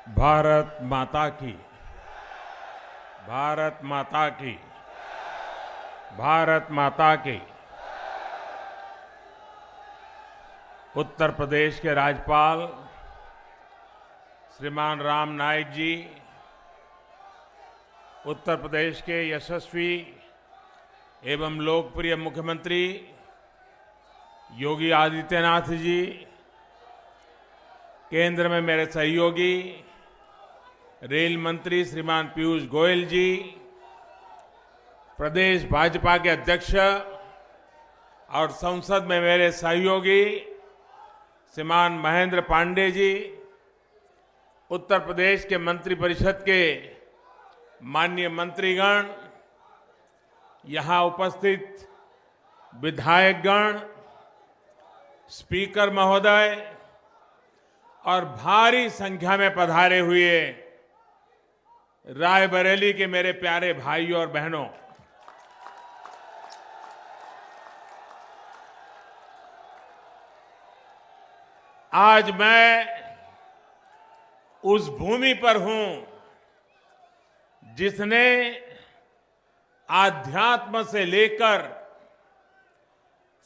भारत माता की, भारत माता की, भारत माता की। उत्तर प्रदेश के राज्यपाल श्रीमान राम नाईक जी, उत्तर प्रदेश के यशस्वी एवं लोकप्रिय मुख्यमंत्री योगी आदित्यनाथ जी, केंद्र में मेरे सहयोगी रेल मंत्री श्रीमान पीयूष गोयल जी, प्रदेश भाजपा के अध्यक्ष और संसद में मेरे सहयोगी श्रीमान महेंद्र पांडे जी, उत्तर प्रदेश के मंत्रिपरिषद के माननीय मंत्रीगण, यहां उपस्थित विधायकगण, स्पीकर महोदय और भारी संख्या में पधारे हुए रायबरेली के मेरे प्यारे भाइयों और बहनों, आज मैं उस भूमि पर हूं जिसने आध्यात्म से लेकर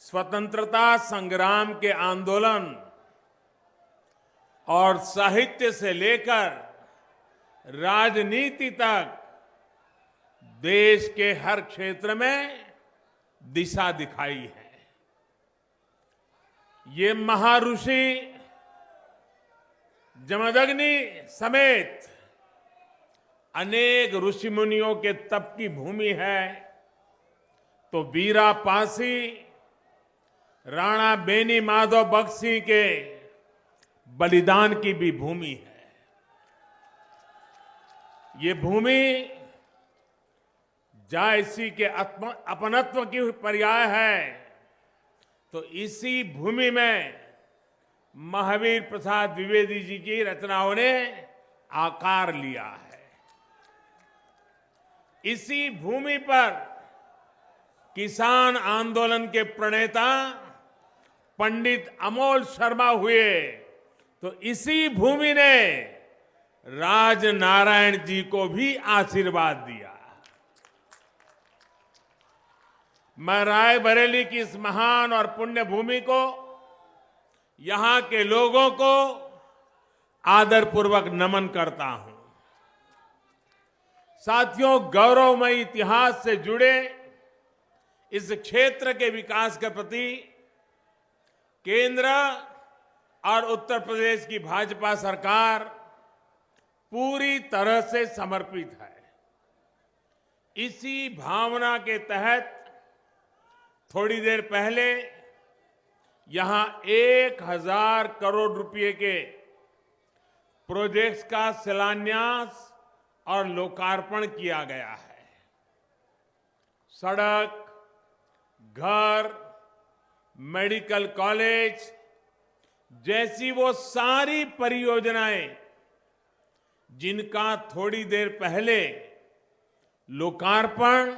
स्वतंत्रता संग्राम के आंदोलन और साहित्य से लेकर राजनीति तक देश के हर क्षेत्र में दिशा दिखाई है। ये महाऋषि जमदग्नि समेत अनेक ऋषि मुनियों के तप की भूमि है, तो वीरा पासी राणा बेनी माधव बख्शी के बलिदान की भी भूमि है। ये भूमि जायसी के अपनत्व की पर्याय है, तो इसी भूमि में महावीर प्रसाद द्विवेदी जी की रचनाओं ने आकार लिया है। इसी भूमि पर किसान आंदोलन के प्रणेता पंडित अमोल शर्मा हुए, तो इसी भूमि ने राजनारायण जी को भी आशीर्वाद दिया। मैं रायबरेली की इस महान और पुण्य भूमि को, यहां के लोगों को आदरपूर्वक नमन करता हूं। साथियों, गौरवमयी इतिहास से जुड़े इस क्षेत्र के विकास के प्रति केंद्र और उत्तर प्रदेश की भाजपा सरकार पूरी तरह से समर्पित है। इसी भावना के तहत थोड़ी देर पहले यहां 1000 करोड़ रुपए के प्रोजेक्ट्स का शिलान्यास और लोकार्पण किया गया है। सड़क, घर, मेडिकल कॉलेज जैसी वो सारी परियोजनाएं जिनका थोड़ी देर पहले लोकार्पण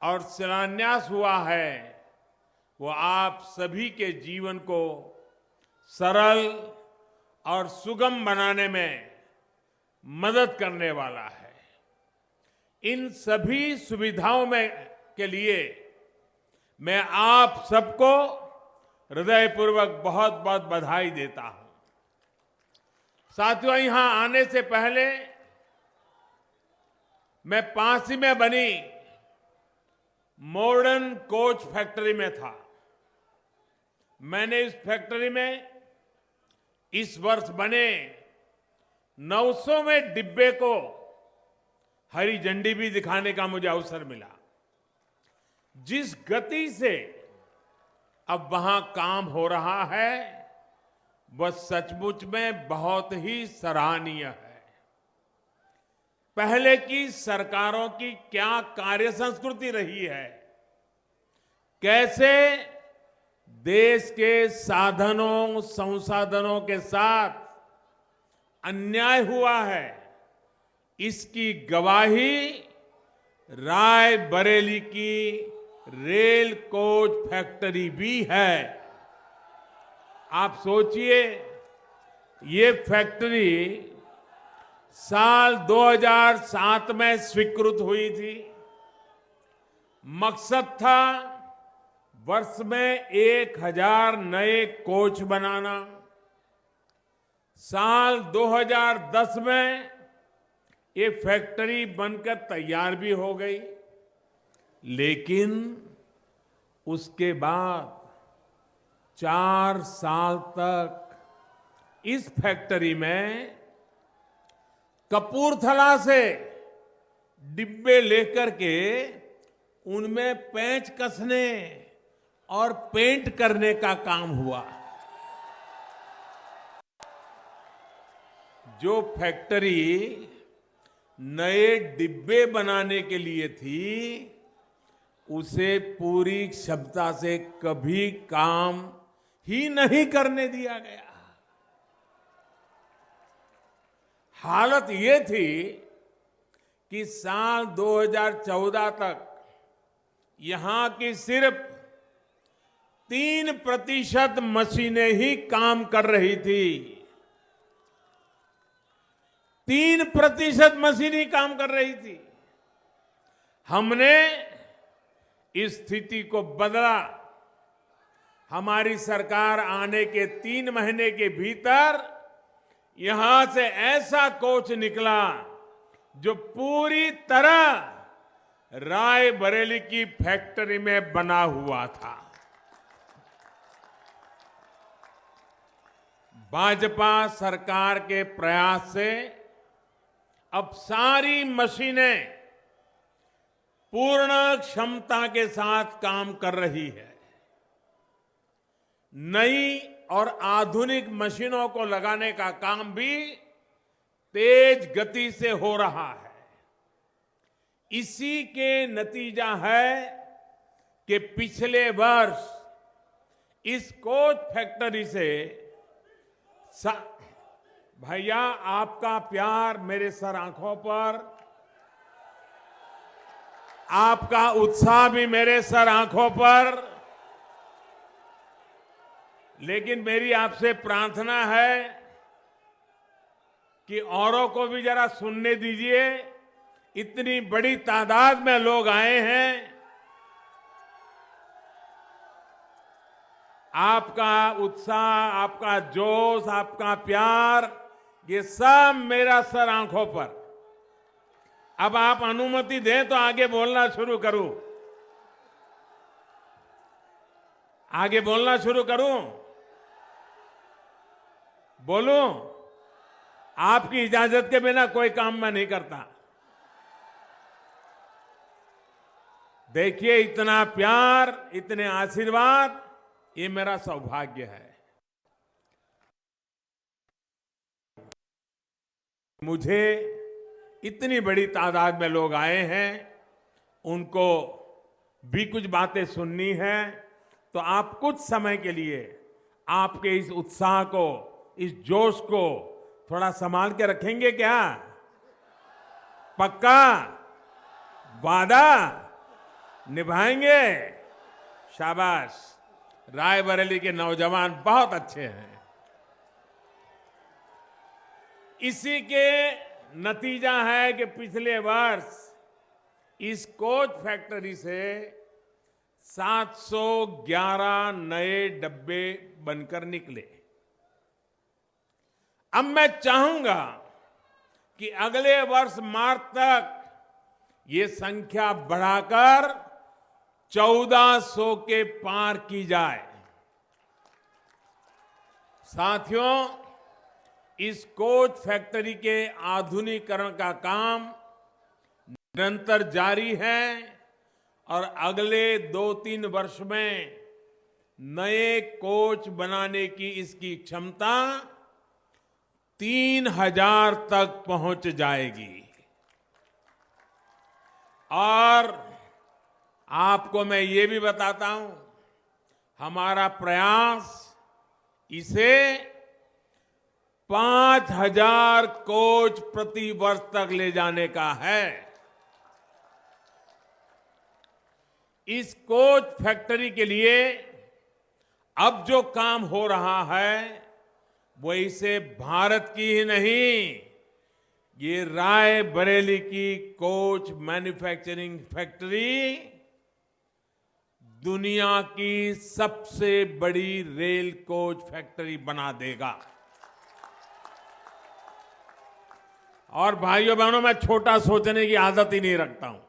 और शिलान्यास हुआ है, वो आप सभी के जीवन को सरल और सुगम बनाने में मदद करने वाला है। इन सभी सुविधाओं में के लिए मैं आप सबको हृदयपूर्वक बहुत बहुत बधाई देता हूं। साथियों, यहां आने से पहले मैं पास ही में बनी मॉडर्न कोच फैक्ट्री में था। मैंने इस फैक्ट्री में इस वर्ष बने 900वें डिब्बे को हरी झंडी भी दिखाने का मुझे अवसर मिला। जिस गति से अब वहां काम हो रहा है, वह सचमुच में बहुत ही सराहनीय है। पहले की सरकारों की क्या कार्य संस्कृति रही है, कैसे देश के साधनों संसाधनों के साथ अन्याय हुआ है, इसकी गवाही रायबरेली की रेल कोच फैक्ट्री भी है। आप सोचिए, ये फैक्ट्री साल 2007 में स्वीकृत हुई थी। मकसद था वर्ष में 1000 नए कोच बनाना। साल 2010 में ये फैक्ट्री बनकर तैयार भी हो गई, लेकिन उसके बाद 4 साल तक इस फैक्ट्री में कपूरथला से डिब्बे लेकर के उनमें पेंच कसने और पेंट करने का काम हुआ। जो फैक्ट्री नए डिब्बे बनाने के लिए थी, उसे पूरी क्षमता से कभी काम ही नहीं करने दिया गया। हालत ये थी कि साल 2014 तक यहां की सिर्फ 3% मशीनें ही काम कर रही थी। 3% मशीन ही काम कर रही थी। हमने इस स्थिति को बदला। हमारी सरकार आने के 3 महीने के भीतर यहां से ऐसा कोच निकला जो पूरी तरह रायबरेली की फैक्ट्री में बना हुआ था। भाजपा सरकार के प्रयास से अब सारी मशीनें पूर्ण क्षमता के साथ काम कर रही है। नई और आधुनिक मशीनों को लगाने का काम भी तेज गति से हो रहा है। इसी के नतीजा है कि पिछले वर्ष इस कोच फैक्ट्री से भैया, आपका प्यार मेरे सर आंखों पर, आपका उत्साह भी मेरे सर आंखों पर। लेकिन मेरी आपसे प्रार्थना है कि औरों को भी जरा सुनने दीजिए। इतनी बड़ी तादाद में लोग आए हैं। आपका उत्साह, आपका जोश, आपका प्यार, ये सब मेरा सर आंखों पर। अब आप अनुमति दें तो आगे बोलना शुरू करूं। आगे बोलना शुरू करूं? बोलूं? आपकी इजाजत के बिना कोई काम मैं नहीं करता। देखिए, इतना प्यार, इतने आशीर्वाद, ये मेरा सौभाग्य है। मुझे इतनी बड़ी तादाद में लोग आए हैं, उनको भी कुछ बातें सुननी है, तो आप कुछ समय के लिए आपके इस उत्साह को, इस जोश को थोड़ा संभाल के रखेंगे क्या? पक्का? वादा निभाएंगे? शाबाश, रायबरेली के नौजवान बहुत अच्छे हैं। इसी के नतीजा है कि पिछले वर्ष इस कोच फैक्ट्री से 711 नए डब्बे बनकर निकले। अब मैं चाहूंगा कि अगले वर्ष मार्च तक ये संख्या बढ़ाकर 1400 के पार की जाए। साथियों, इस कोच फैक्ट्री के आधुनिकीकरण का काम निरंतर जारी है और अगले 2-3 वर्ष में नए कोच बनाने की इसकी क्षमता 3000 तक पहुंच जाएगी। और आपको मैं ये भी बताता हूं, हमारा प्रयास इसे 5000 कोच प्रति वर्ष तक ले जाने का है। इस कोच फैक्ट्री के लिए अब जो काम हो रहा है, वो इसे भारत की ही नहीं, ये राय बरेली की कोच मैन्युफैक्चरिंग फैक्ट्री दुनिया की सबसे बड़ी रेल कोच फैक्ट्री बना देगा। और भाइयों बहनों, मैं छोटा सोचने की आदत ही नहीं रखता हूं।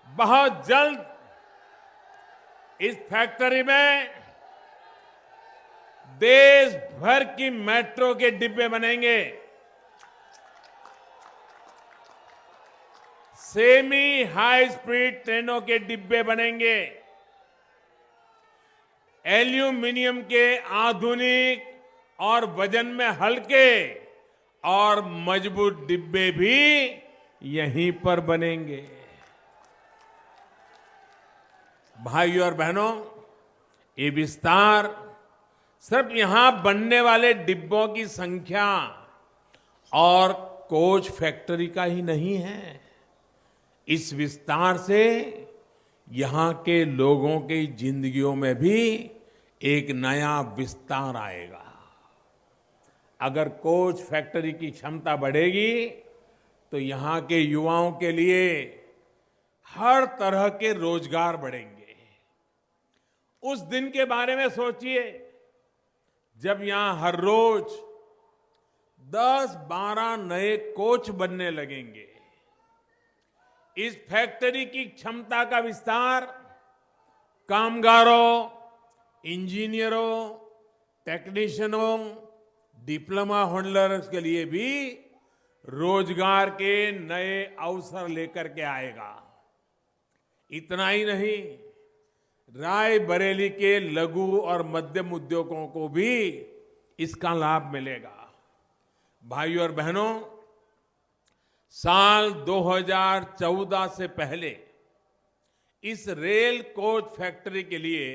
बहुत जल्द इस फैक्ट्री में देश भर की मेट्रो के डिब्बे बनेंगे। सेमी हाई स्पीड ट्रेनों के डिब्बे बनेंगे। एल्यूमिनियम के आधुनिक और वजन में हल्के और मजबूत डिब्बे भी यहीं पर बनेंगे। भाइयों और बहनों, ये विस्तार सिर्फ यहां बनने वाले डिब्बों की संख्या और कोच फैक्ट्री का ही नहीं है। इस विस्तार से यहां के लोगों की जिंदगियों में भी एक नया विस्तार आएगा। अगर कोच फैक्ट्री की क्षमता बढ़ेगी तो यहां के युवाओं के लिए हर तरह के रोजगार बढ़ेंगे। उस दिन के बारे में सोचिए जब यहां हर रोज 10-12 नए कोच बनने लगेंगे। इस फैक्ट्री की क्षमता का विस्तार कामगारों, इंजीनियरों, टेक्नीशियनों, डिप्लोमा होल्डर्स के लिए भी रोजगार के नए अवसर लेकर के आएगा। इतना ही नहीं, राय बरेली के लघु और मध्यम उद्योगों को भी इसका लाभ मिलेगा। भाइयों और बहनों, साल 2014 से पहले इस रेल कोच फैक्ट्री के लिए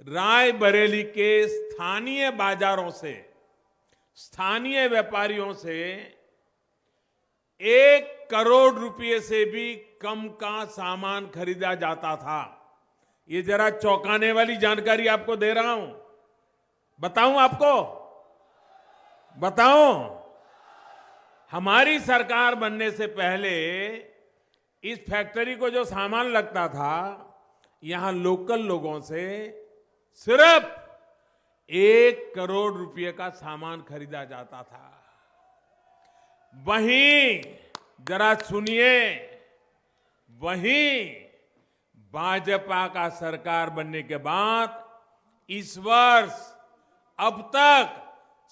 राय बरेली के स्थानीय बाजारों से, स्थानीय व्यापारियों से 1 करोड़ रुपए से भी कम का सामान खरीदा जाता था। ये जरा चौंकाने वाली जानकारी आपको दे रहा हूं। बताऊं आपको? बताऊं? हमारी सरकार बनने से पहले इस फैक्ट्री को जो सामान लगता था, यहां लोकल लोगों से सिर्फ 1 करोड़ रुपए का सामान खरीदा जाता था। वहीं जरा सुनिए, वहीं भाजपा का सरकार बनने के बाद इस वर्ष अब तक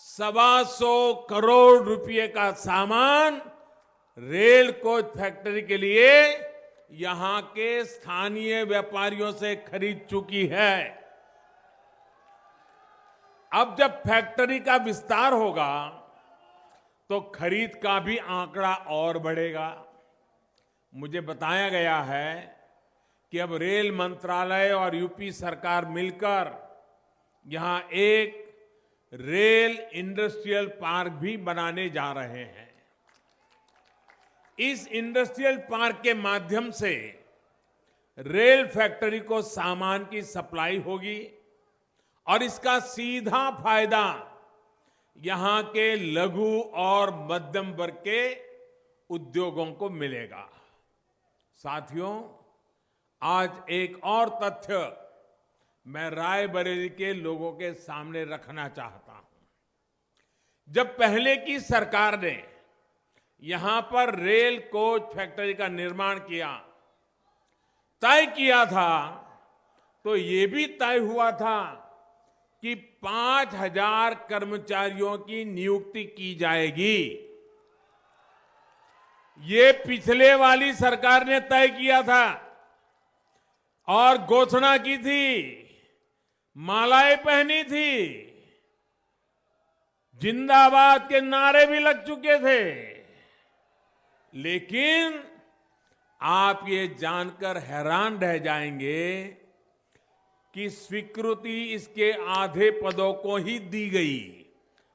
125 करोड़ रुपए का सामान रेल कोच फैक्ट्री के लिए यहां के स्थानीय व्यापारियों से खरीद चुकी है। अब जब फैक्ट्री का विस्तार होगा तो खरीद का भी आंकड़ा और बढ़ेगा। मुझे बताया गया है कि अब रेल मंत्रालय और यूपी सरकार मिलकर यहां एक रेल इंडस्ट्रियल पार्क भी बनाने जा रहे हैं। इस इंडस्ट्रियल पार्क के माध्यम से रेल फैक्ट्री को सामान की सप्लाई होगी और इसका सीधा फायदा यहां के लघु और मध्यम वर्ग के उद्योगों को मिलेगा। साथियों, आज एक और तथ्य मैं राय बरेली के लोगों के सामने रखना चाहता हूं। जब पहले की सरकार ने यहां पर रेल कोच फैक्ट्री का निर्माण किया, तय किया था, तो ये भी तय हुआ था कि 5,000 कर्मचारियों की नियुक्ति की जाएगी। ये पिछले वाली सरकार ने तय किया था और घोषणा की थी, मालाएं पहनी थी, जिंदाबाद के नारे भी लग चुके थे। लेकिन आप ये जानकर हैरान रह जाएंगे कि स्वीकृति इसके आधे पदों को ही दी गई।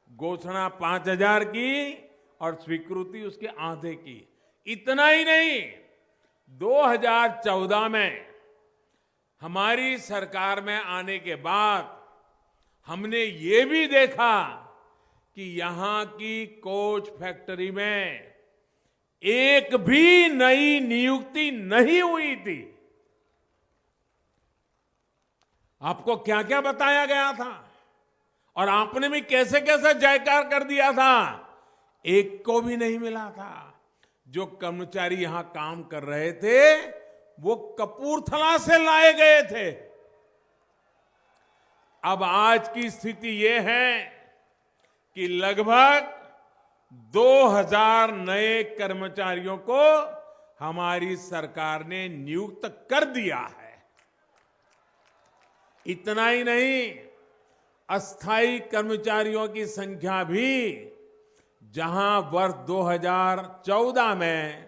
घोषणा 5,000 की और स्वीकृति उसके आधे की। इतना ही नहीं, 2014 में हमारी सरकार में आने के बाद हमने ये भी देखा कि यहां की कोच फैक्ट्री में एक भी नई नियुक्ति नहीं हुई थी। आपको क्या क्या बताया गया था और आपने भी कैसे कैसे जयकार कर दिया था, एक को भी नहीं मिला था। जो कर्मचारी यहां काम कर रहे थे वो कपूरथला से लाए गए थे। अब आज की स्थिति ये है कि लगभग 2000 नए कर्मचारियों को हमारी सरकार ने नियुक्त कर दिया है। इतना ही नहीं, अस्थायी कर्मचारियों की संख्या भी जहां वर्ष 2014 में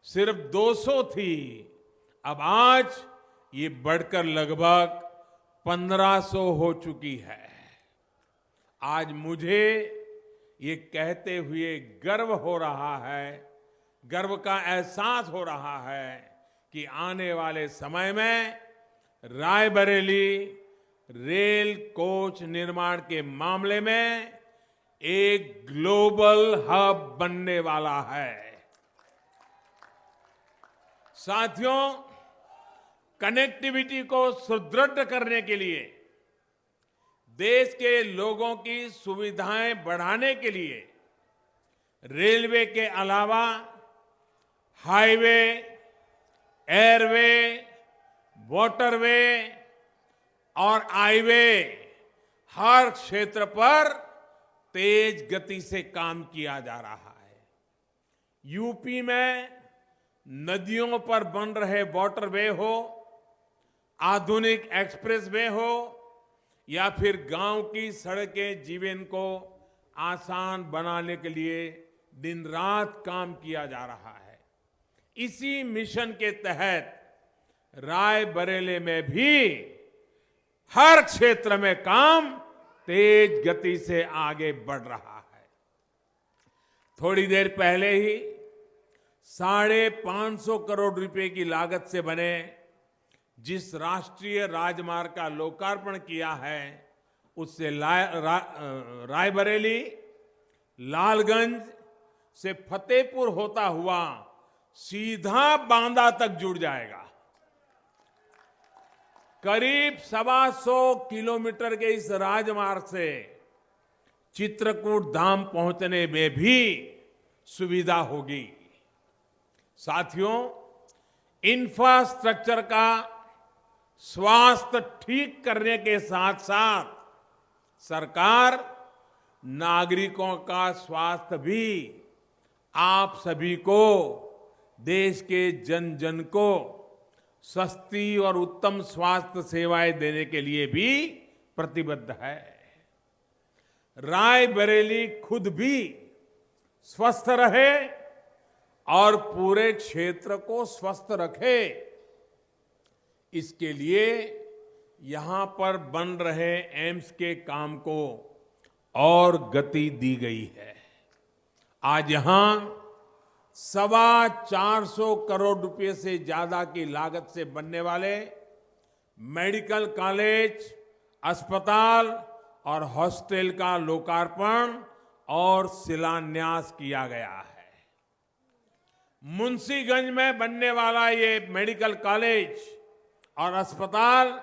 सिर्फ 200 थी, अब आज ये बढ़कर लगभग 1500 हो चुकी है। आज मुझे ये कहते हुए गर्व हो रहा है, गर्व का एहसास हो रहा है कि आने वाले समय में रायबरेली रेल कोच निर्माण के मामले में एक ग्लोबल हब बनने वाला है। साथियों, कनेक्टिविटी को सुदृढ़ करने के लिए, देश के लोगों की सुविधाएं बढ़ाने के लिए रेलवे के अलावा हाईवे, एयरवे, वाटरवे और आईवे हर क्षेत्र पर तेज गति से काम किया जा रहा है। यूपी में नदियों पर बन रहे वाटरवे हो, आधुनिक एक्सप्रेसवे हो या फिर गांव की सड़कें, जीवन को आसान बनाने के लिए दिन रात काम किया जा रहा है। इसी मिशन के तहत रायबरेली में भी हर क्षेत्र में काम तेज गति से आगे बढ़ रहा है। थोड़ी देर पहले ही 550 करोड़ रुपए की लागत से बने जिस राष्ट्रीय राजमार्ग का लोकार्पण किया है, उससे रायबरेली, लालगंज से फतेहपुर होता हुआ सीधा बांदा तक जुड़ जाएगा। करीब 125 किलोमीटर के इस राजमार्ग से चित्रकूट धाम पहुंचने में भी सुविधा होगी। साथियों, इंफ्रास्ट्रक्चर का स्वास्थ्य ठीक करने के साथ साथ सरकार नागरिकों का स्वास्थ्य भी, आप सभी को, देश के जन जन को सस्ती और उत्तम स्वास्थ्य सेवाएं देने के लिए भी प्रतिबद्ध है। रायबरेली खुद भी स्वस्थ रहे और पूरे क्षेत्र को स्वस्थ रखे, इसके लिए यहां पर बन रहे एम्स के काम को और गति दी गई है। आज यहां 425 करोड़ रुपए से ज्यादा की लागत से बनने वाले मेडिकल कॉलेज, अस्पताल और हॉस्टल का लोकार्पण और शिलान्यास किया गया है। मुंशीगंज में बनने वाला ये मेडिकल कॉलेज और अस्पताल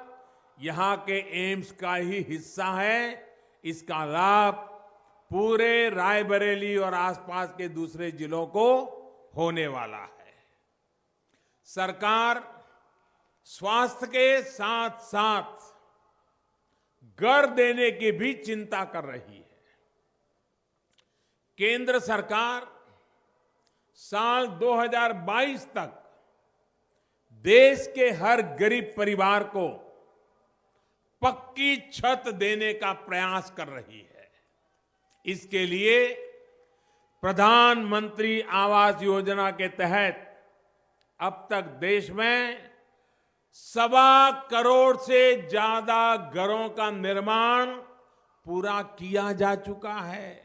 यहां के एम्स का ही हिस्सा है। इसका लाभ पूरे रायबरेली और आसपास के दूसरे जिलों को होने वाला है। सरकार स्वास्थ्य के साथ साथ घर देने की भी चिंता कर रही है। केंद्र सरकार साल 2022 तक देश के हर गरीब परिवार को पक्की छत देने का प्रयास कर रही है। इसके लिए प्रधानमंत्री आवास योजना के तहत अब तक देश में 1.25 करोड़ से ज्यादा घरों का निर्माण पूरा किया जा चुका है।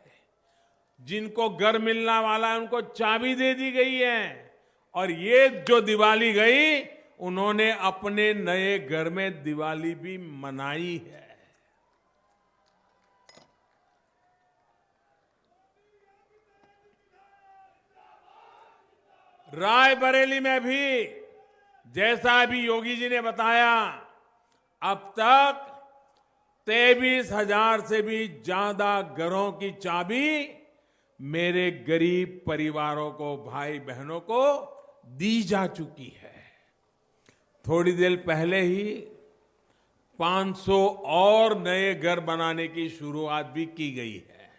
जिनको घर मिलने वाला है उनको चाबी दे दी गई है और ये जो दिवाली गई, उन्होंने अपने नए घर में दिवाली भी मनाई है। रायबरेली में भी जैसा अभी योगी जी ने बताया, अब तक 23,000 से भी ज्यादा घरों की चाबी मेरे गरीब परिवारों को, भाई बहनों को दी जा चुकी है। थोड़ी देर पहले ही 500 और नए घर बनाने की शुरुआत भी की गई है।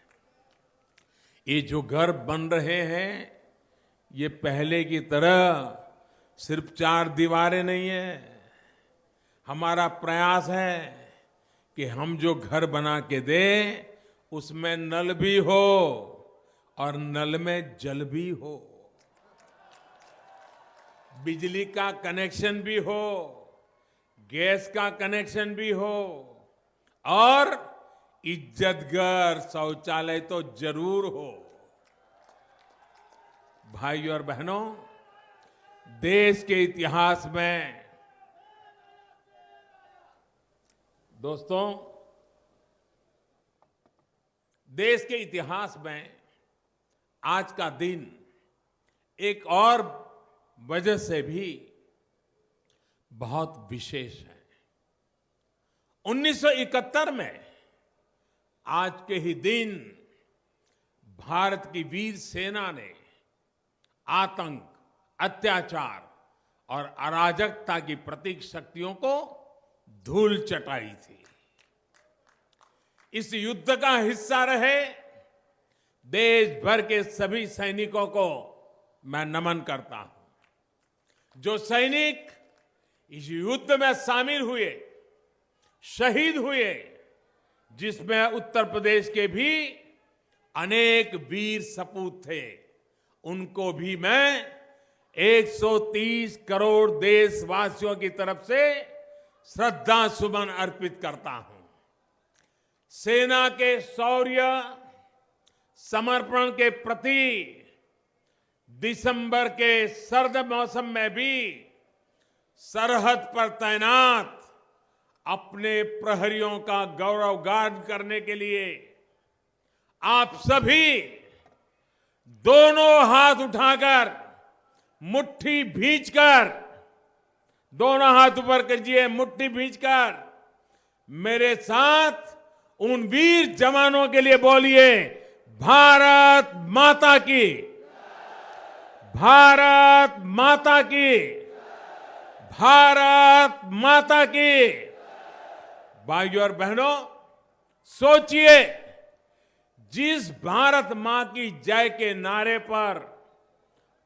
ये जो घर बन रहे हैं, ये पहले की तरह सिर्फ 4 दीवारें नहीं है। हमारा प्रयास है कि हम जो घर बना के दें, उसमें नल भी हो और नल में जल भी हो, बिजली का कनेक्शन भी हो, गैस का कनेक्शन भी हो और इज्जतघर शौचालय तो जरूर हो। भाइयों और बहनों, देश के इतिहास में, दोस्तों, देश के इतिहास में आज का दिन एक और वजह से भी बहुत विशेष है। 1971 में आज के ही दिन भारत की वीर सेना ने आतंक, अत्याचार और अराजकता की प्रतीक शक्तियों को धूल चटाई थी। इस युद्ध का हिस्सा रहे देश भर के सभी सैनिकों को मैं नमन करता हूं। जो सैनिक इस युद्ध में शामिल हुए, शहीद हुए, जिसमें उत्तर प्रदेश के भी अनेक वीर सपूत थे, उनको भी मैं 130 करोड़ देशवासियों की तरफ से श्रद्धा सुमन अर्पित करता हूं। सेना के शौर्य, समर्पण के प्रति दिसंबर के सर्द मौसम में भी सरहद पर तैनात अपने प्रहरियों का गौरवगान करने के लिए आप सभी दोनों हाथ उठाकर, मुट्ठी भींचकर, दोनों हाथ ऊपर कीजिए, मुट्ठी भींचकर मेरे साथ उन वीर जवानों के लिए बोलिए, भारत माता की, भारत माता की, भारत माता की। भाइयों और बहनों, सोचिए, जिस भारत मां की जय के नारे पर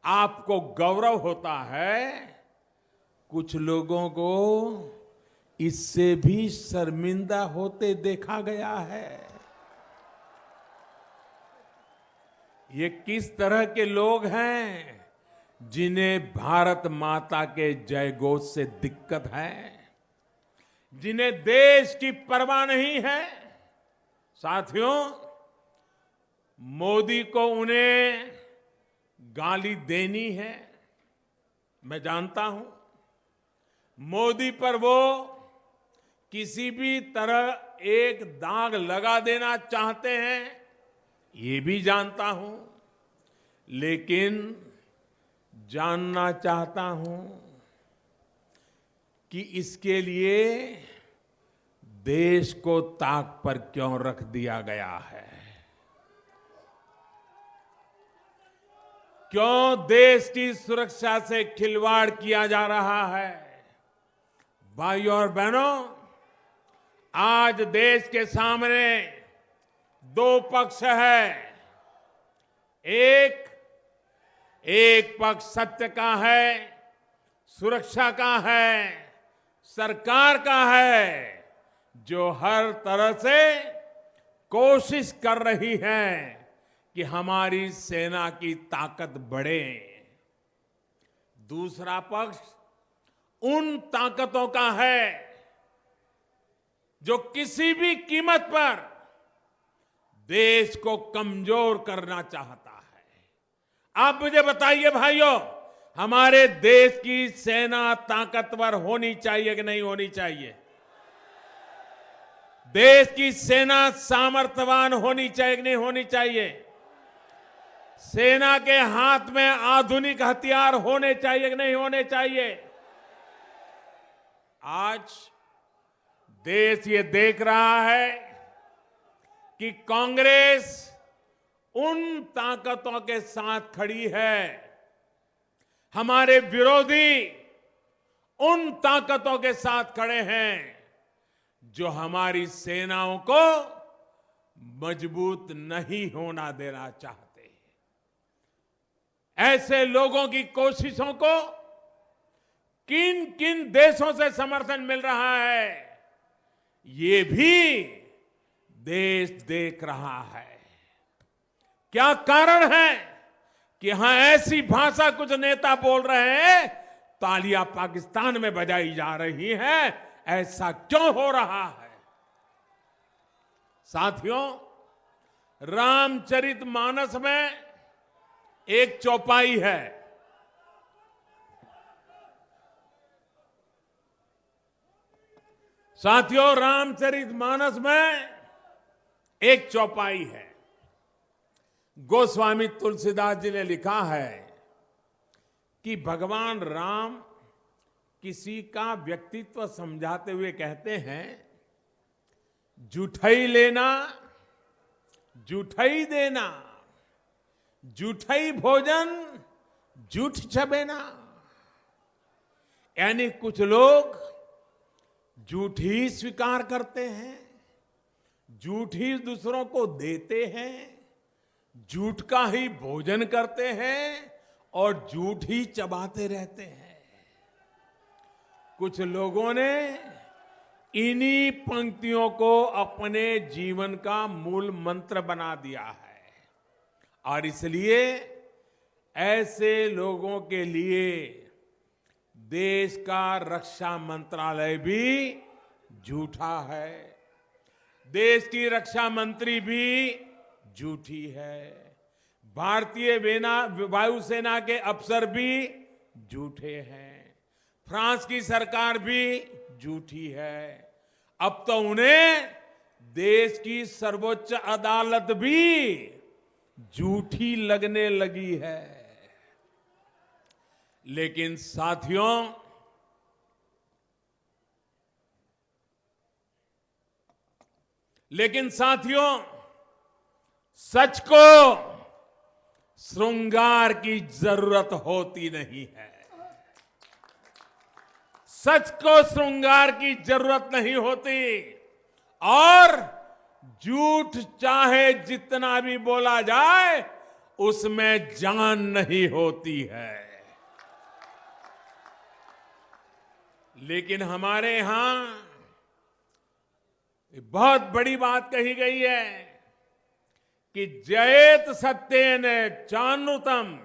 आपको गौरव होता है, कुछ लोगों को इससे भी शर्मिंदा होते देखा गया है। ये किस तरह के लोग हैं जिन्हें भारत माता के जय घोष से दिक्कत है, जिन्हें देश की परवाह नहीं है। साथियों, मोदी को उन्हें गाली देनी है, मैं जानता हूं। मोदी पर वो किसी भी तरह एक दाग लगा देना चाहते हैं, ये भी जानता हूं, लेकिन जानना चाहता हूं कि इसके लिए देश को ताक पर क्यों रख दिया गया है। क्यों देश की सुरक्षा से खिलवाड़ किया जा रहा है। भाइयों और बहनों, आज देश के सामने 2 पक्ष है। एक पक्ष सत्य का है, सुरक्षा का है, सरकार का है, जो हर तरह से कोशिश कर रही है कि हमारी सेना की ताकत बढ़े। दूसरा पक्ष उन ताकतों का है जो किसी भी कीमत पर देश को कमजोर करना चाहता है। आप मुझे बताइए भाइयों, हमारे देश की सेना ताकतवर होनी चाहिए कि नहीं होनी चाहिए? देश की सेना सामर्थ्यवान होनी चाहिए कि नहीं होनी चाहिए? सेना के हाथ में आधुनिक हथियार होने चाहिए कि नहीं होने चाहिए? आज देश ये देख रहा है कि कांग्रेस उन ताकतों के साथ खड़ी है, हमारे विरोधी उन ताकतों के साथ खड़े हैं जो हमारी सेनाओं को मजबूत नहीं होना देना चाहते। ऐसे लोगों की कोशिशों को किन किन देशों से समर्थन मिल रहा है, ये भी देश देख रहा है। क्या कारण है कि यहां ऐसी भाषा कुछ नेता बोल रहे हैं, तालियां पाकिस्तान में बजाई जा रही हैं? ऐसा क्यों हो रहा है? साथियों, रामचरितमानस में एक चौपाई है। साथियों, रामचरितमानस में एक चौपाई है। गोस्वामी तुलसीदास जी ने लिखा है कि भगवान राम किसी का व्यक्तित्व समझाते हुए कहते हैं, जूठई लेना जूठई देना, जूठई भोजन जूठ चबेना। यानी कुछ लोग झूठ ही स्वीकार करते हैं, झूठ ही दूसरों को देते हैं, झूठ का ही भोजन करते हैं और झूठ ही चबाते रहते हैं। कुछ लोगों ने इन्हीं पंक्तियों को अपने जीवन का मूल मंत्र बना दिया है और इसलिए ऐसे लोगों के लिए देश का रक्षा मंत्रालय भी झूठा है, देश की रक्षा मंत्री भी झूठी है, भारतीय वायुसेना के अफसर भी झूठे हैं, फ्रांस की सरकार भी झूठी है। अब तो उन्हें देश की सर्वोच्च अदालत भी झूठी लगने लगी है। लेकिन साथियों, सच को श्रृंगार की जरूरत होती नहीं है। सच को श्रृंगार की जरूरत नहीं होती और झूठ चाहे जितना भी बोला जाए उसमें जान नहीं होती है। लेकिन हमारे यहां बहुत बड़ी बात कही गई है कि जयेत सत्येन चानुतम,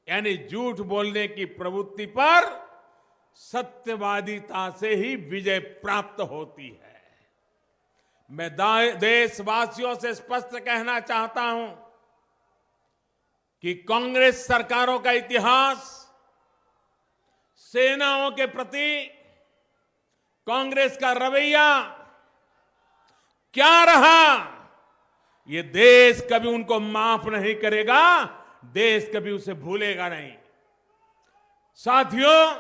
यानी झूठ बोलने की प्रवृत्ति पर सत्यवादिता से ही विजय प्राप्त होती है। मैं देशवासियों से स्पष्ट कहना चाहता हूं कि कांग्रेस सरकारों का इतिहास सेनाओं के प्रति कांग्रेस का रवैया क्या रहा, ये देश कभी उनको माफ नहीं करेगा, देश कभी उसे भूलेगा नहीं। साथियों,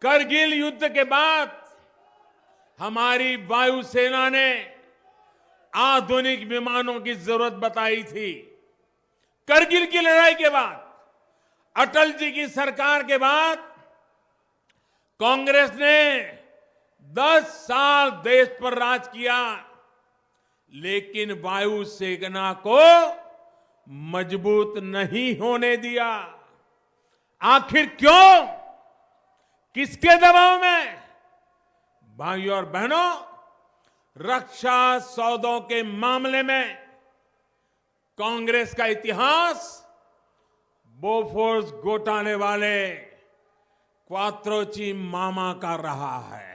करगिल युद्ध के बाद हमारी वायुसेना ने आधुनिक विमानों की जरूरत बताई थी। करगिल की लड़ाई के बाद, अटल जी की सरकार के बाद कांग्रेस ने 10 साल देश पर राज किया, लेकिन वायुसेना को मजबूत नहीं होने दिया। आखिर क्यों? किसके दबाव में? भाइयों और बहनों, रक्षा सौदों के मामले में कांग्रेस का इतिहास बोफोर्स घोटाले वाले क्वात्रोची मामा का रहा है।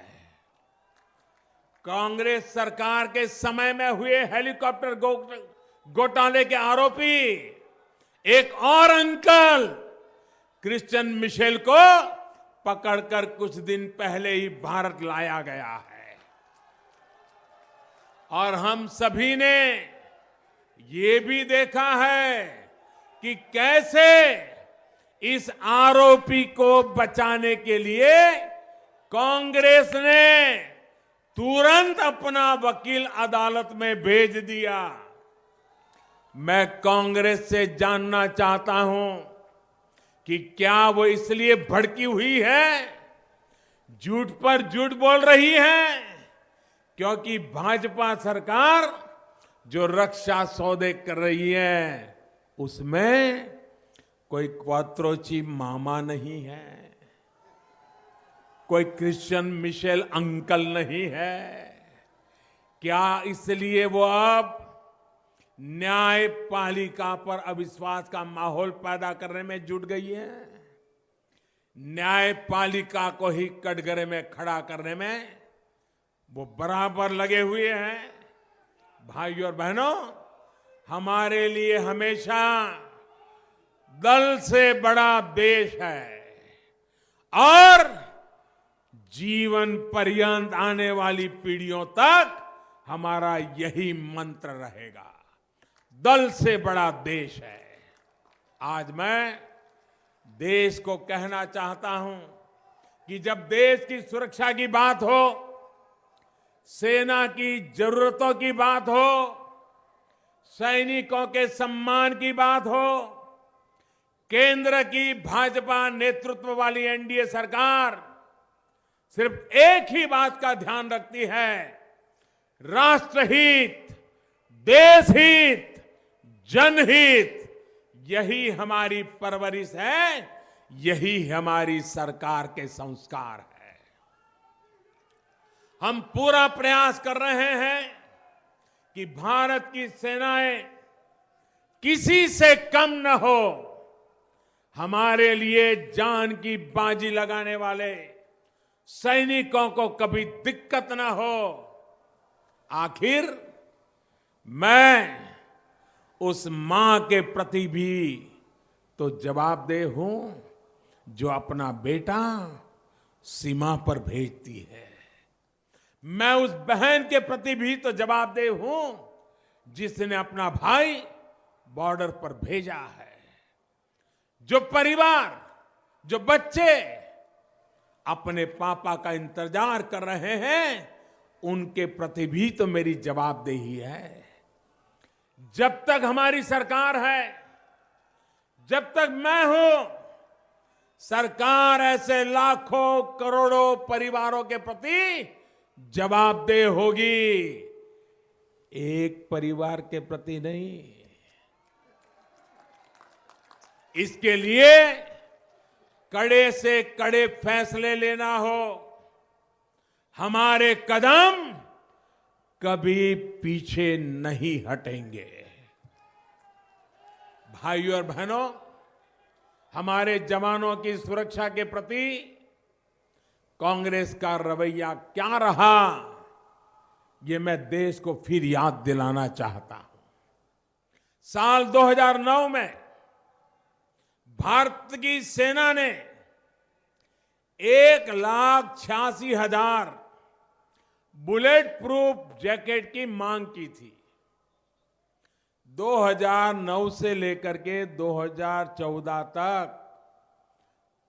कांग्रेस सरकार के समय में हुए हेलीकॉप्टर घोटाले के आरोपी एक और अंकल क्रिश्चियन मिशेल को पकड़कर कुछ दिन पहले ही भारत लाया गया है और हम सभी ने ये भी देखा है कि कैसे इस आरोपी को बचाने के लिए कांग्रेस ने तुरंत अपना वकील अदालत में भेज दिया। मैं कांग्रेस से जानना चाहता हूं कि क्या वो इसलिए भड़की हुई है, झूठ पर झूठ बोल रही है, क्योंकि भाजपा सरकार जो रक्षा सौदे कर रही है उसमें कोई क्वात्रोची मामा नहीं है, कोई क्रिश्चियन मिशेल अंकल नहीं है। क्या इसलिए वो अब न्यायपालिका पर अविश्वास का माहौल पैदा करने में जुट गई है? न्यायपालिका को ही कटघरे में खड़ा करने में वो बराबर लगे हुए हैं। भाइयों और बहनों, हमारे लिए हमेशा दल से बड़ा देश है और जीवन पर्यंत आने वाली पीढ़ियों तक हमारा यही मंत्र रहेगा, दल से बड़ा देश है। आज मैं देश को कहना चाहता हूं कि जब देश की सुरक्षा की बात हो, सेना की जरूरतों की बात हो, सैनिकों के सम्मान की बात हो, केंद्र की भाजपा नेतृत्व वाली एनडीए सरकार सिर्फ एक ही बात का ध्यान रखती है, राष्ट्रहित, देशहित, जनहित। यही हमारी परवरिश है, यही हमारी सरकार के संस्कार है। हम पूरा प्रयास कर रहे हैं कि भारत की सेनाएं किसी से कम न हो। हमारे लिए जान की बाजी लगाने वाले सैनिकों को कभी दिक्कत न हो। आखिर मैं उस मां के प्रति भी तो जवाबदेह हूं जो अपना बेटा सीमा पर भेजती है। मैं उस बहन के प्रति भी तो जवाबदेह हूं जिसने अपना भाई बॉर्डर पर भेजा है। जो परिवार, जो बच्चे अपने पापा का इंतजार कर रहे हैं, उनके प्रति भी तो मेरी जवाबदेही है। जब तक हमारी सरकार है, जब तक मैं हूं, सरकार ऐसे लाखों करोड़ों परिवारों के प्रति जवाबदेह होगी, एक परिवार के प्रति नहीं। इसके लिए कड़े से कड़े फैसले लेना हो, हमारे कदम कभी पीछे नहीं हटेंगे। भाइयों और बहनों, हमारे जवानों की सुरक्षा के प्रति कांग्रेस का रवैया क्या रहा, ये मैं देश को फिर याद दिलाना चाहता हूं। साल 2009 में भारत की सेना ने 1,86,000 बुलेट प्रूफ जैकेट की मांग की थी। 2009 से लेकर के 2014 तक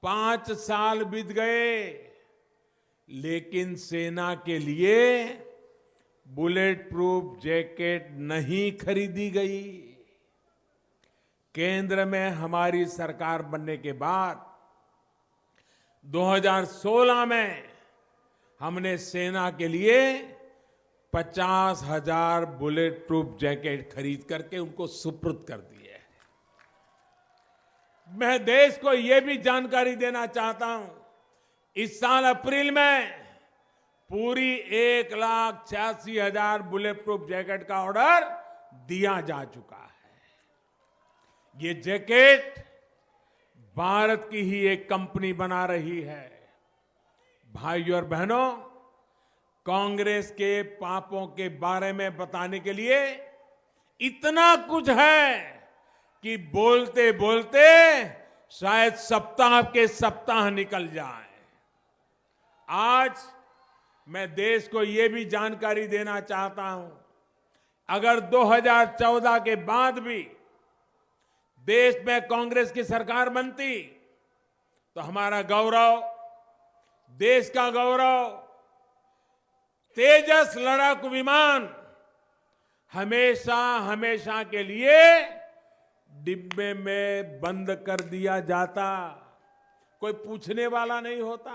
5 साल बीत गए, लेकिन सेना के लिए बुलेट प्रूफ जैकेट नहीं खरीदी गई। केंद्र में हमारी सरकार बनने के बाद 2016 में हमने सेना के लिए 50,000 बुलेट प्रूफ जैकेट खरीद करके उनको सुपुर्द कर दिए। मैं देश को यह भी जानकारी देना चाहता हूं, इस साल अप्रैल में पूरी 1,86,000 बुलेट प्रूफ जैकेट का ऑर्डर दिया जा चुका है। ये जैकेट भारत की ही एक कंपनी बना रही है। भाइयों और बहनों, कांग्रेस के पापों के बारे में बताने के लिए इतना कुछ है कि बोलते बोलते शायद सप्ताह के सप्ताह निकल जाए। आज मैं देश को यह भी जानकारी देना चाहता हूं अगर 2014 के बाद भी देश में कांग्रेस की सरकार बनती तो हमारा गौरव, देश का गौरव, तेजस लड़ाकू विमान हमेशा हमेशा के लिए डिब्बे में बंद कर दिया जाता, कोई पूछने वाला नहीं होता।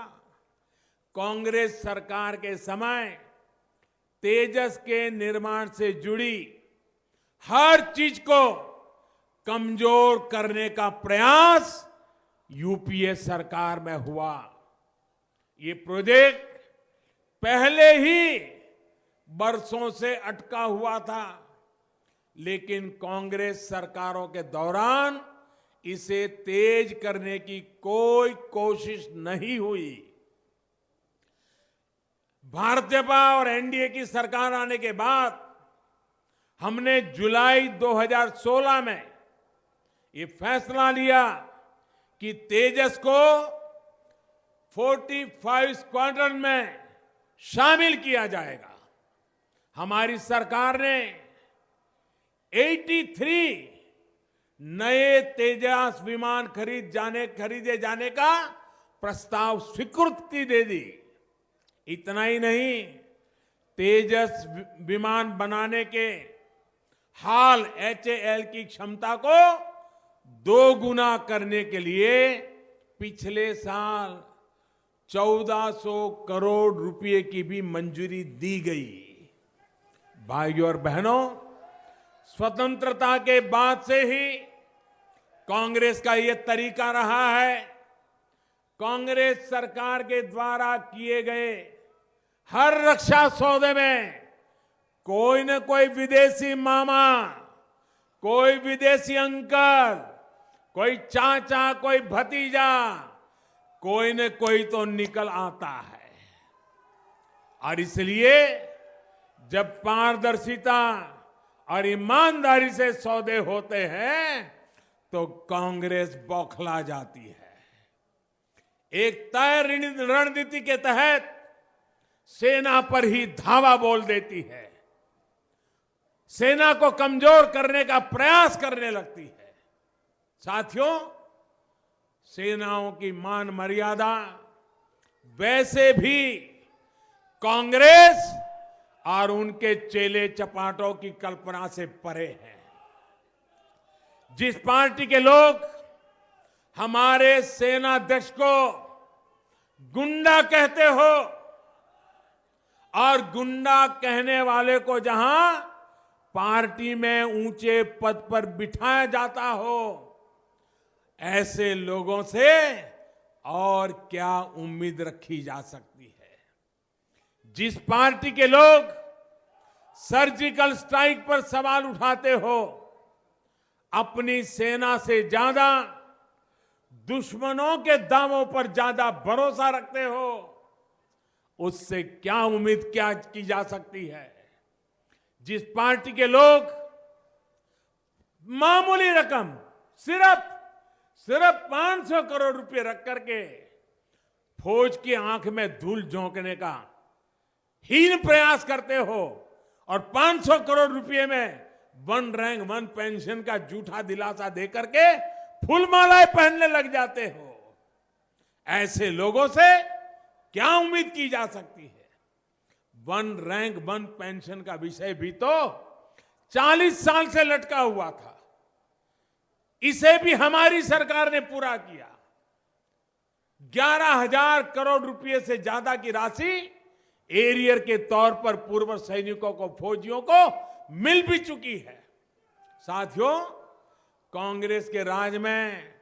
कांग्रेस सरकार के समय तेजस के निर्माण से जुड़ी हर चीज को कमजोर करने का प्रयास यूपीए सरकार में हुआ। ये प्रोजेक्ट पहले ही बरसों से अटका हुआ था, लेकिन कांग्रेस सरकारों के दौरान इसे तेज करने की कोई कोशिश नहीं हुई। भारतीय जनता और एनडीए की सरकार आने के बाद हमने जुलाई 2016 में ये फैसला लिया कि तेजस को 45 स्क्वाड्रन में शामिल किया जाएगा। हमारी सरकार ने 83 नए तेजस विमान खरीदे जाने का प्रस्ताव स्वीकृति दे दी। इतना ही नहीं, तेजस विमान बनाने के हाल HAL की क्षमता को 2 गुना करने के लिए पिछले साल 1400 करोड़ रुपए की भी मंजूरी दी गई। भाइयों और बहनों, स्वतंत्रता के बाद से ही कांग्रेस का यह तरीका रहा है। कांग्रेस सरकार के द्वारा किए गए हर रक्षा सौदे में कोई न कोई विदेशी मामा, कोई विदेशी अंकल, कोई चाचा, कोई भतीजा, कोई न कोई तो निकल आता है। और इसलिए जब पारदर्शिता और ईमानदारी से सौदे होते हैं तो कांग्रेस बौखला जाती है। एक तय रणनीति के तहत सेना पर ही धावा बोल देती है, सेना को कमजोर करने का प्रयास करने लगती है। साथियों, सेनाओं की मान मर्यादा वैसे भी कांग्रेस और उनके चेले चपाटों की कल्पना से परे है। जिस पार्टी के लोग हमारे सेनाध्यक्ष को गुंडा कहते हो और गुंडा कहने वाले को जहां पार्टी में ऊंचे पद पर बिठाया जाता हो, ऐसे लोगों से और क्या उम्मीद रखी जा सकती है। जिस पार्टी के लोग सर्जिकल स्ट्राइक पर सवाल उठाते हो, अपनी सेना से ज्यादा दुश्मनों के दावों पर ज्यादा भरोसा रखते हो, उससे क्या उम्मीद क्या की जा सकती है। जिस पार्टी के लोग मामूली रकम सिर्फ 500 करोड़ रुपए रख करके फौज की आंख में धूल झोंकने का हीन प्रयास करते हो और 500 करोड़ रुपए में 1 रैंक 1 पेंशन का झूठा दिलासा देकर के फूलमालाएं पहनने लग जाते हो, ऐसे लोगों से क्या उम्मीद की जा सकती है। 1 रैंक 1 पेंशन का विषय भी तो 40 साल से लटका हुआ था, इसे भी हमारी सरकार ने पूरा किया। 11,000 करोड़ रुपए से ज्यादा की राशि एरियर के तौर पर पूर्व सैनिकों को, फौजियों को मिल भी चुकी है। साथियों, कांग्रेस के राज में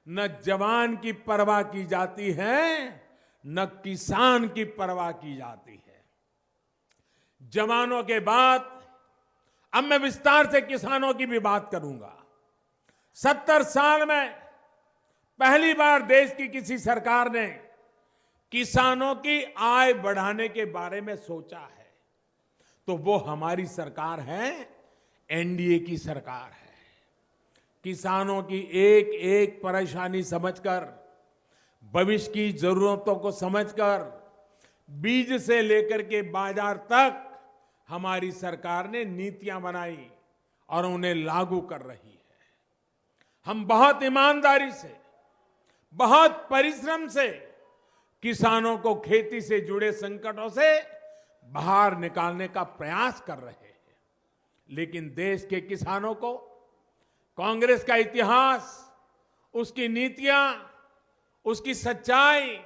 न जवान की परवाह की जाती है, न किसान की परवाह की जाती है। जवानों के बाद अब मैं विस्तार से किसानों की भी बात करूंगा। 70 साल में पहली बार देश की किसी सरकार ने किसानों की आय बढ़ाने के बारे में सोचा है, तो वो हमारी सरकार है, एनडीए की सरकार है। किसानों की एक एक परेशानी समझकर, भविष्य की जरूरतों को समझकर, बीज से लेकर के बाजार तक हमारी सरकार ने नीतियां बनाई और उन्हें लागू कर रही है। हम बहुत ईमानदारी से, बहुत परिश्रम से किसानों को खेती से जुड़े संकटों से बाहर निकालने का प्रयास कर रहे हैं। लेकिन देश के किसानों को कांग्रेस का इतिहास, उसकी नीतियां, उसकी सच्चाई,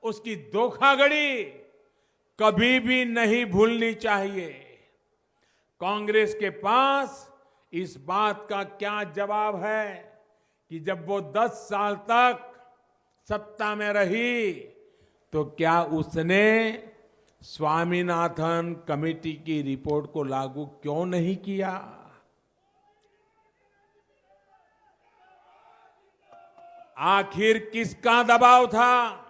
उसकी धोखाधड़ी कभी भी नहीं भूलनी चाहिए। कांग्रेस के पास इस बात का क्या जवाब है कि जब वो 10 साल तक सत्ता में रही तो क्या उसने स्वामीनाथन कमेटी की रिपोर्ट को लागू क्यों नहीं किया? आखिर किसका दबाव था?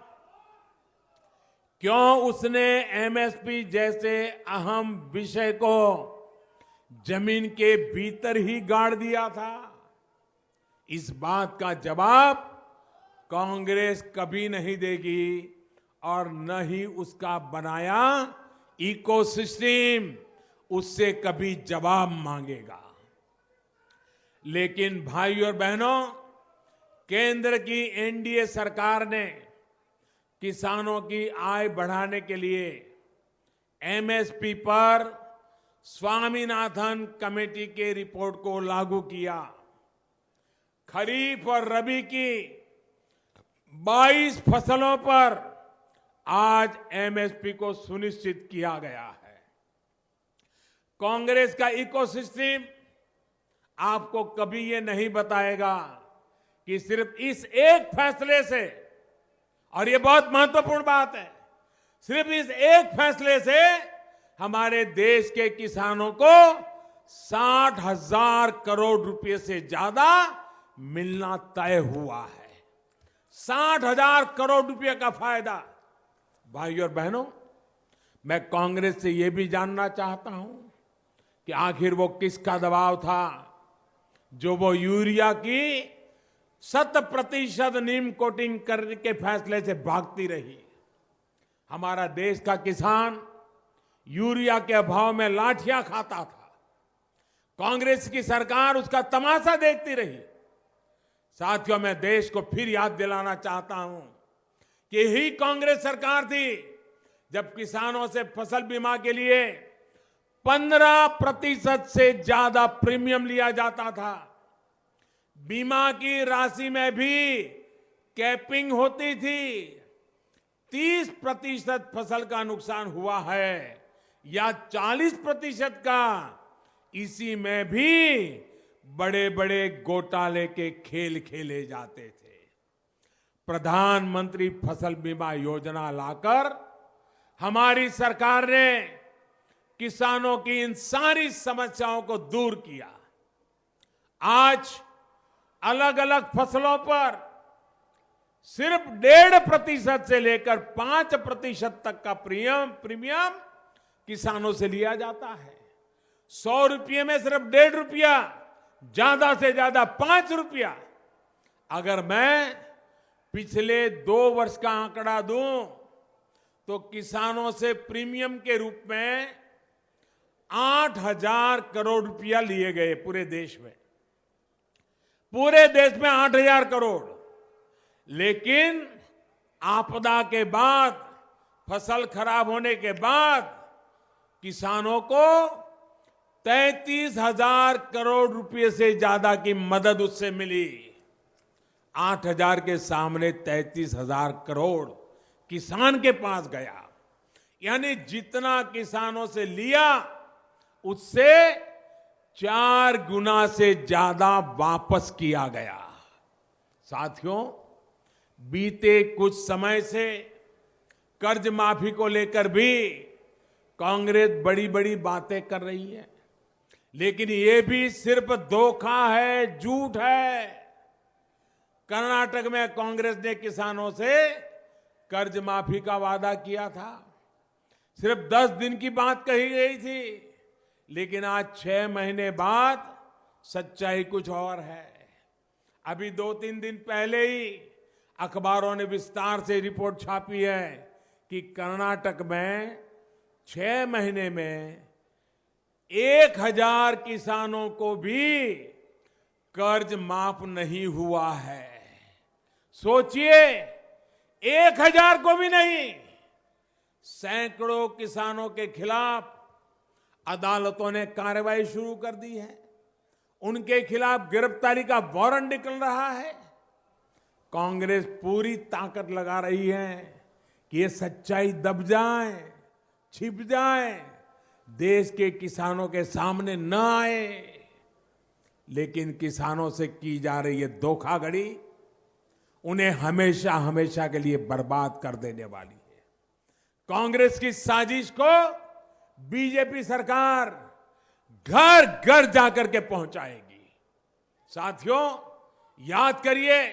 क्यों उसने एमएसपी जैसे अहम विषय को जमीन के भीतर ही गाड़ दिया था? इस बात का जवाब कांग्रेस कभी नहीं देगी और न ही उसका बनाया इकोसिस्टम उससे कभी जवाब मांगेगा। लेकिन भाइयों और बहनों, केंद्र की एनडीए सरकार ने किसानों की आय बढ़ाने के लिए एमएसपी पर स्वामीनाथन कमेटी के रिपोर्ट को लागू किया। खरीफ और रबी की 22 फसलों पर आज एमएसपी को सुनिश्चित किया गया है। कांग्रेस का इकोसिस्टम आपको कभी ये नहीं बताएगा कि सिर्फ इस एक फैसले से, और ये बहुत महत्वपूर्ण बात है, सिर्फ इस एक फैसले से हमारे देश के किसानों को 60,000 करोड़ रुपए से ज्यादा मिलना तय हुआ है। 60,000 करोड़ रुपए का फायदा। भाइयों और बहनों, मैं कांग्रेस से यह भी जानना चाहता हूं कि आखिर वो किसका दबाव था जो वो यूरिया की 100% नीम कोटिंग करने के फैसले से भागती रही। हमारा देश का किसान यूरिया के अभाव में लाठियां खाता था। कांग्रेस की सरकार उसका तमाशा देखती रही। साथियों, मैं देश को फिर याद दिलाना चाहता हूं कि यही कांग्रेस सरकार थी जब किसानों से फसल बीमा के लिए 15% से ज्यादा प्रीमियम लिया जाता था। बीमा की राशि में भी कैपिंग होती थी। 30% फसल का नुकसान हुआ है या 40% का, इसी में भी बड़े बड़े घोटाले के खेल खेले जाते थे। प्रधानमंत्री फसल बीमा योजना लाकर हमारी सरकार ने किसानों की इन सारी समस्याओं को दूर किया। आज अलग अलग फसलों पर सिर्फ 1.5% से लेकर 5% तक का प्रीमियम किसानों से लिया जाता है। 100 रुपये में सिर्फ 1.5 रुपया, ज्यादा से ज्यादा 5 रुपया। अगर मैं पिछले 2 वर्ष का आंकड़ा दूं तो किसानों से प्रीमियम के रूप में 8,000 करोड़ रुपया लिए गए पूरे देश में। पूरे देश में 8,000 करोड़। लेकिन आपदा के बाद, फसल खराब होने के बाद किसानों को 33,000 करोड़ रुपए से ज्यादा की मदद उससे मिली। 8,000 के सामने 33,000 करोड़ किसान के पास गया। यानी जितना किसानों से लिया उससे 4 गुना से ज्यादा वापस किया गया। साथियों, बीते कुछ समय से कर्ज माफी को लेकर भी कांग्रेस बड़ी बड़ी बातें कर रही है, लेकिन ये भी सिर्फ धोखा है, झूठ है। कर्नाटक में कांग्रेस ने किसानों से कर्ज माफी का वादा किया था। सिर्फ 10 दिन की बात कही गई थी, लेकिन आज 6 महीने बाद सच्चाई कुछ और है। अभी 2-3 दिन पहले ही अखबारों ने विस्तार से रिपोर्ट छापी है कि कर्नाटक में 6 महीने में 1000 किसानों को भी कर्ज माफ नहीं हुआ है। सोचिए, 1000 को भी नहीं। सैकड़ों किसानों के खिलाफ अदालतों ने कार्रवाई शुरू कर दी है। उनके खिलाफ गिरफ्तारी का वारंट निकल रहा है। कांग्रेस पूरी ताकत लगा रही है कि ये सच्चाई दब जाए, छिप जाए, देश के किसानों के सामने न आए। लेकिन किसानों से की जा रही ये धोखाधड़ी उन्हें हमेशा हमेशा के लिए बर्बाद कर देने वाली है। कांग्रेस की साजिश को बीजेपी सरकार घर घर जाकर के पहुंचाएगी। साथियों, याद करिए,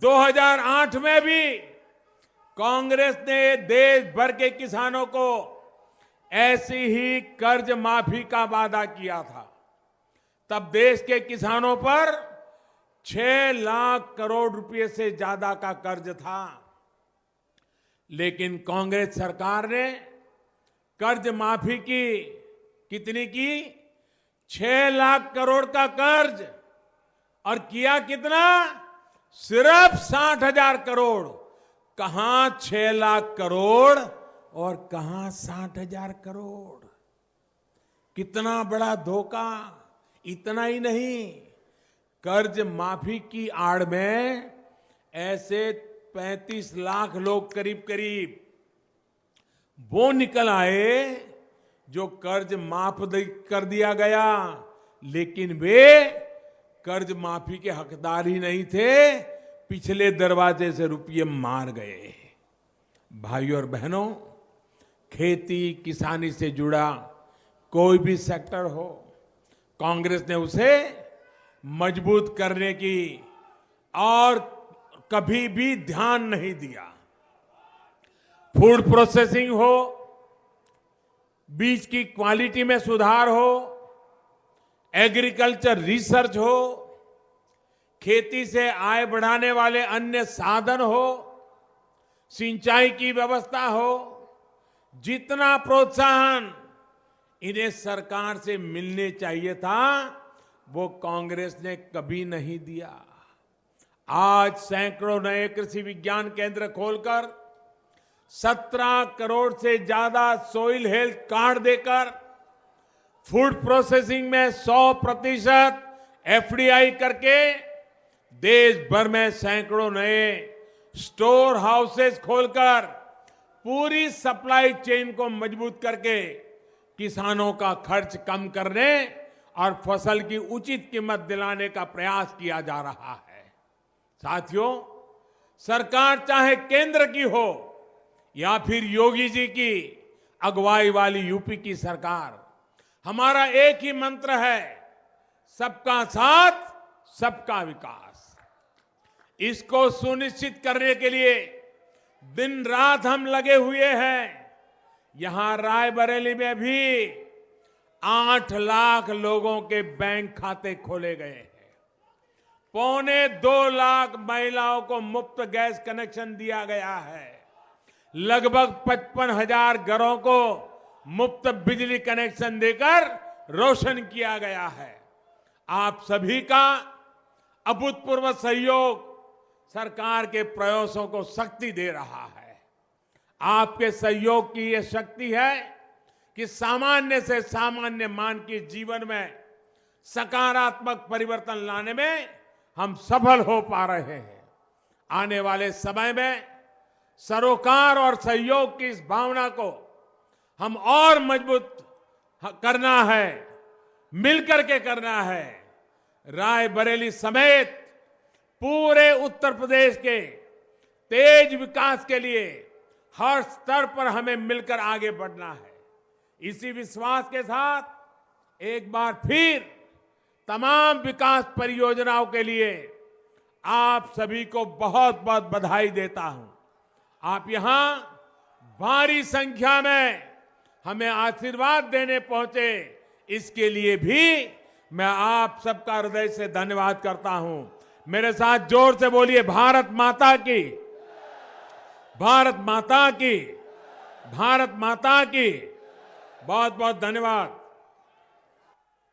2008 में भी कांग्रेस ने देश भर के किसानों को ऐसी ही कर्ज माफी का वादा किया था। तब देश के किसानों पर 6 लाख करोड़ रुपए से ज्यादा का कर्ज था। लेकिन कांग्रेस सरकार ने कर्ज माफी की, कितनी की? 6 लाख करोड़ का कर्ज, और किया कितना? सिर्फ 60,000 करोड़। कहां 6 लाख करोड़ और कहां 60,000 करोड़। कितना बड़ा धोखा। इतना ही नहीं, कर्ज माफी की आड़ में ऐसे 35 लाख लोग करीब करीब वो निकल आए जो कर्ज माफ कर दिया गया, लेकिन वे कर्ज माफी के हकदार ही नहीं थे, पिछले दरवाजे से रुपये मार गए। भाइयों और बहनों, खेती किसानी से जुड़ा कोई भी सेक्टर हो, कांग्रेस ने उसे मजबूत करने की और कभी भी ध्यान नहीं दिया। फूड प्रोसेसिंग हो, बीज की क्वालिटी में सुधार हो, एग्रीकल्चर रिसर्च हो, खेती से आय बढ़ाने वाले अन्य साधन हो, सिंचाई की व्यवस्था हो, जितना प्रोत्साहन इन्हें सरकार से मिलने चाहिए था वो कांग्रेस ने कभी नहीं दिया। आज सैकड़ों नए कृषि विज्ञान केंद्र खोलकर 17 करोड़ से ज्यादा सॉइल हेल्थ कार्ड देकर फूड प्रोसेसिंग में 100% एफडीआई करके देश भर में सैकड़ों नए स्टोर हाउसेस खोलकर पूरी सप्लाई चेन को मजबूत करके किसानों का खर्च कम करने और फसल की उचित कीमत दिलाने का प्रयास किया जा रहा है। साथियों, सरकार चाहे केंद्र की हो या फिर योगी जी की अगुवाई वाली यूपी की सरकार, हमारा एक ही मंत्र है, सबका साथ सबका विकास। इसको सुनिश्चित करने के लिए दिन रात हम लगे हुए हैं। यहां रायबरेली में भी 8 लाख लोगों के बैंक खाते खोले गए हैं। 2.25 लाख महिलाओं को मुफ्त गैस कनेक्शन दिया गया है। लगभग 55,000 घरों को मुफ्त बिजली कनेक्शन देकर रोशन किया गया है। आप सभी का अभूतपूर्व सहयोग सरकार के प्रयासों को शक्ति दे रहा है। आपके सहयोग की यह शक्ति है कि सामान्य से सामान्य मान के जीवन में सकारात्मक परिवर्तन लाने में हम सफल हो पा रहे हैं। आने वाले समय में सरोकार और सहयोग की इस भावना को हम और मजबूत करना है, मिलकर के करना है। रायबरेली समेत पूरे उत्तर प्रदेश के तेज विकास के लिए हर स्तर पर हमें मिलकर आगे बढ़ना है। इसी विश्वास के साथ एक बार फिर तमाम विकास परियोजनाओं के लिए आप सभी को बहुत बहुत बधाई देता हूं। आप यहां भारी संख्या में हमें आशीर्वाद देने पहुंचे, इसके लिए भी मैं आप सबका हृदय से धन्यवाद करता हूं। मेरे साथ जोर से बोलिए, भारत माता की, भारत माता की, भारत माता की। बहुत बहुत धन्यवाद।